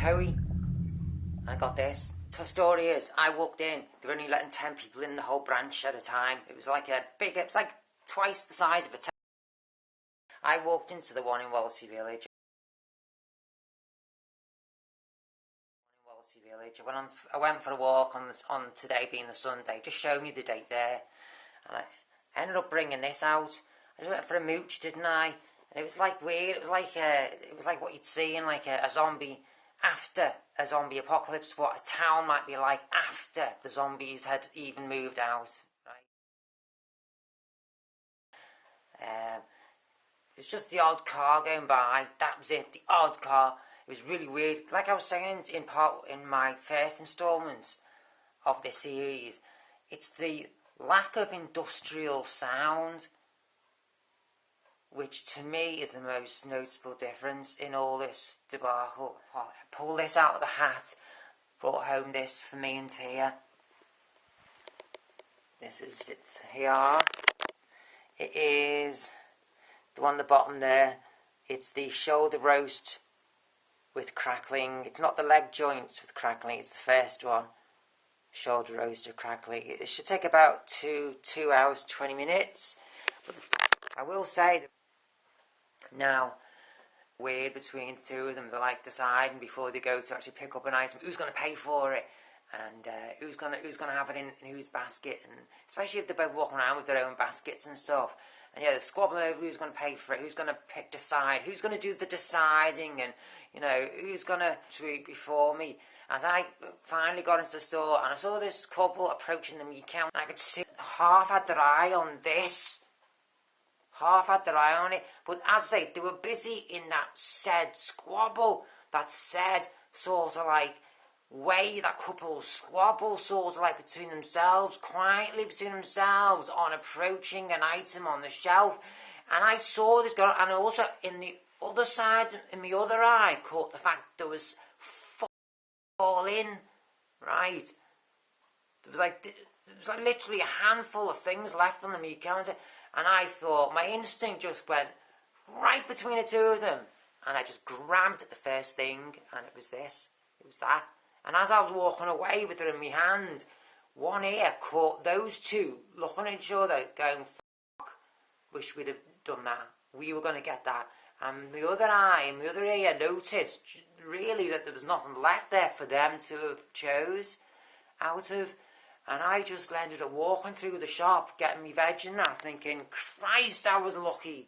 curry. I got this. So the story is, I walked in, they were only letting 10 people in the whole branch at a time. It was like it was like twice the size of a tent. I walked into the one in Wallasey Village. I went for a walk on today being the Sunday, just showed me the date there. And I ended up bringing this out. I just went for a mooch, didn't I? And it was like weird, it was like what you'd see in like a zombie, after a zombie apocalypse, what a town might be like after the zombies had even moved out, right? It was just the odd car going by, that was it, the odd car. It was really weird. Like I was saying in my first instalment of this series, it's the lack of industrial sound which to me is the most noticeable difference in all this debacle. I pulled this out of the hat, brought home this for me and Tia. This is it here. It is the one at the bottom there. It's the shoulder roast with crackling. It's not the leg joints with crackling, it's the first one. Shoulder roast with crackling. It should take about 2 hours, 20 minutes. But I will say that now, weird between the two of them, they're like deciding before they go to actually pick up an item who's going to pay for it, and who's going to have it in whose basket, and especially if they're both walking around with their own baskets and stuff. And yeah, they're squabbling over who's going to pay for it, who's going to decide, who's going to do the deciding, and you know who's going to tweet before me. As I finally got into the store and I saw this couple approaching the meat counter, and I could see half had their eye on this. Half had their eye on it, but as I say, they were busy in that said squabble, that said sort of like way that couple squabble sort of like between themselves, quietly between themselves on approaching an item on the shelf. And I saw this girl, and also in the other side, in my other eye, caught the fact there was fall in, right? There was like literally a handful of things left on the meat counter. And I thought, my instinct just went right between the two of them. And I just grabbed at the first thing, and it was this. It was that. And as I was walking away with it in my hand, one ear caught those two looking at each other, going, fuck, wish we'd have done that. We were going to get that. And my other eye, and my other ear noticed, really, that there was nothing left there for them to have chose out of. And I just ended up walking through the shop, getting me veg in that, thinking, Christ, I was lucky.